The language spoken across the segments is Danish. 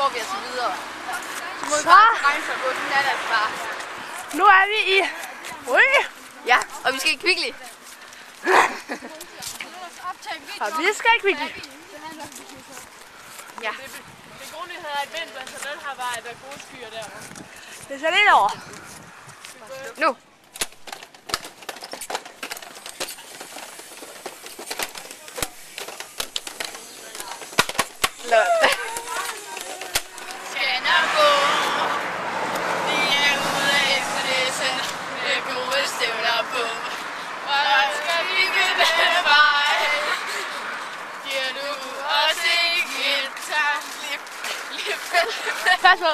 går vi altså videre. Så må vi bare regne på, sådan er det altså bare. Nu er vi i Ryge. Ja, og vi skal i Kvickly. Og vi skal i Kvickly. Ja. Det gode nyhed er, at vinden så den har været der gode skyer derovre. Det er så lidt over. Nu. Lørdag. Skal nok gå. Vi er ude efter det, så med gode stævner på. Og der skal vi vinde vej. Giver du os ikke et taklip? Pas på.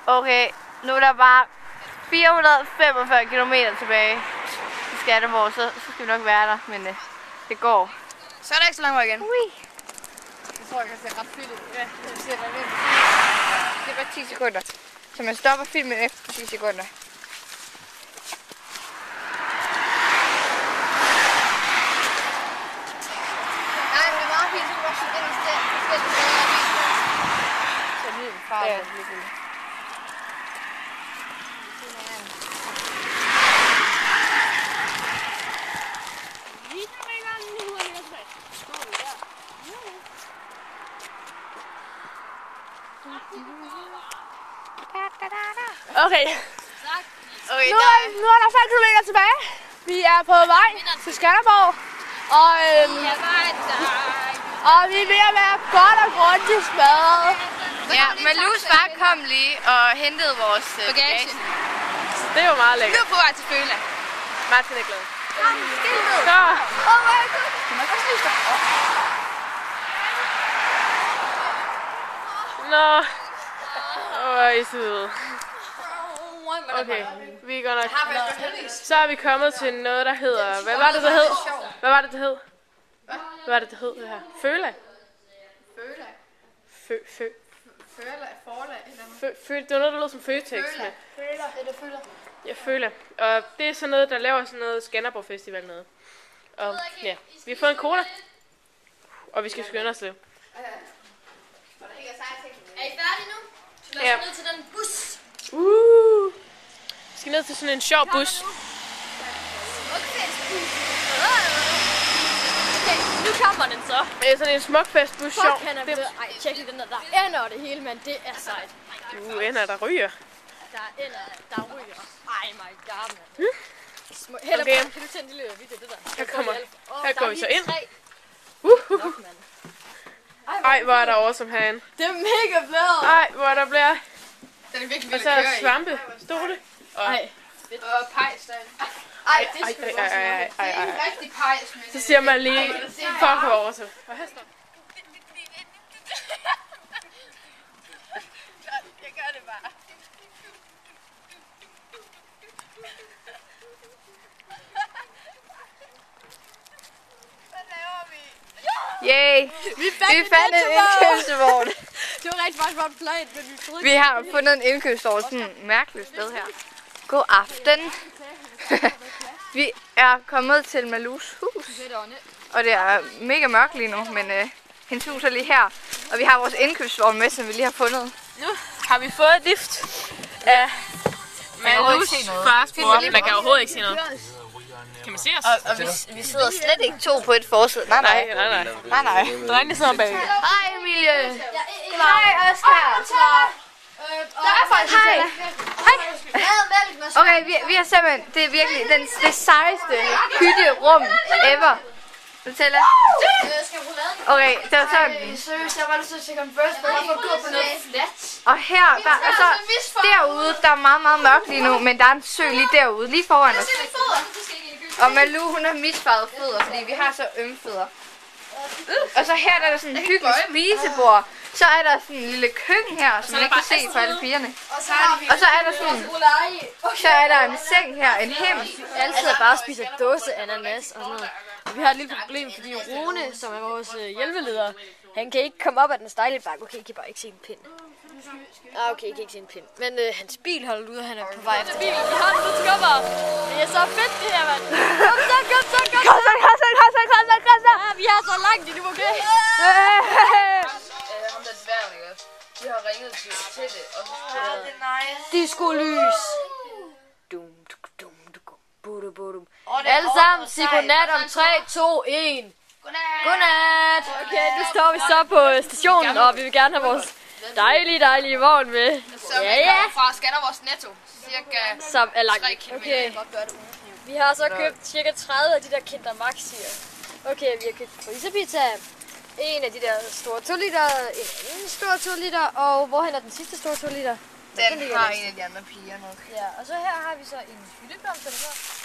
Okay, nu er der bare 445 km tilbage til Skanderborg, så skal vi nok være der, men det går. Så er der ikke så langt vej igen. Ui. Jeg tror, jeg kan se ret fedt ud. Ja, det ser bare vildt. Det er bare 10 sekunder. Så man stopper filmen efter 10 sekunder. Nej, men det er meget fint, så du også den i stedet. Så lyden fra Ja. det. Okay. Okay, Nu er der 5 km tilbage. Vi er på vej til Skanderborg. Og vi er ved at være godt og grundigt smadret. Ja, Malus far kom lige og hentede vores bagage. Det er jo meget Vi lækkert. er på vej til Føla. Martin er glad. Så. Oh my god. Kan man også lyse dig? Nå. I søde. Okay, vi går nok. Så er vi kommet til noget, der hedder... Hvad var det, det hed? Hvad var det, det hed? Hvad var det, det hed, det her? Føla? Føla. Det var noget, der lød som Føtex med. Føla. Jeg føler. Og det er sådan noget, der laver sådan noget Skanderborg Festival noget. Og ja, vi har fået en cola. Og vi skal skynde os lidt. Er I færdige nu? Så Ja. ned til den bus. Vi skal ned til sådan en sjov bus. Okay, nu kommer den så. Det er sådan en smukfestbus sjov. Fuck, han er ved. Ej, tjek lige den der ender og det hele, mand. Det er sejt. Ender der ryger. Der er ender, der ryger. Ej, my god, mand. Heller Okay. kan du tage en lille video, det der? Her går vi så ind. Nok, mand. Ej, hvor er der awesome herinde. Det er mega flot. Ej, hvor er der bliver. Den er virkelig Og vildt så at er køre der i. svampe. Stole. Ej. Og pejs derinde. Ej, det Ej, skal ej, du også ej, have. ej, Det ej, er ej. en rigtig pejs, men... Så siger man lige, fuck hvor awesome. Og her står. Jeg gør det bare. Hvad laver vi? Yay! Vi fandt en indkøbsvogn. Det var rigtig meget plan, men vi troede Vi har fundet en indkøbsvogn sådan et mærkeligt sted her. God aften. Vi er kommet til Malus hus. Og det er mega mørkt lige nu, men hendes hus er lige her. Og vi har vores indkøbsvogn med, som vi lige har fundet. Nu har vi fået et lift af Malus fars bror. Man kan overhovedet ikke se noget. Kan man se os? Og vi sidder slet ikke to på et forsæde. Nej. Nej. Drengene sidder bag. Hej Emilie. Hej Oscar. Der er faktisk Hej. Okay, vi har simpelthen, det er virkelig det sejeste hytterum ever. Du tæller. Okay, det var sådan. Seriøst, jeg var nødt til at tjekke Converse, for at gå på noget flat. Og her, altså derude, der er meget, meget mørkt lige nu, men der er en sø lige derude, lige foran os. Og Malou, hun har misfarvet fødder, fordi vi har så ømme fødder. Og så her der er der sådan en hyggelig spisebord. Så er der sådan en lille køkken her, som man ikke kan se for alle pigerne. Og så er der sådan, så er der en seng her, en hem. altid bare spiser dåse ananas og sådan noget. Vi har et lille problem, fordi Rune, som er vores hjælpeleder, han kan ikke komme op ad den stejle bakke. Okay, I kan bare ikke se en pind. Okay, I kan ikke se en pind. Men hans bil holder ud, og han er på vej efter bilen. Vi har den, du skubber. Det er så fedt det her, mand. Kom så. Ja, vi er så langt endnu, okay? Ham der dværgen, ikke også? De har ringet til det, og så det er nice. Disco-lys. Alle sammen, sig godnat om 3, 2, 1. Godnat. Okay, nu står vi så på stationen, og vi vil gerne have vores dejlige vogn med. Så vi kommer fra Skanderborg vores Netto. Cirka Som er langt. 3 kilometer. Okay. Vi har så købt cirka 30 af de der Kinder Maxi'er. Okay, vi har købt frisepizza. En af de der store 2 liter, en anden stor 2 liter, og hvorhen er den sidste store 2 liter? Den har en af de andre piger nok. Ja, og så her har vi så en hyldeblomst, eller så.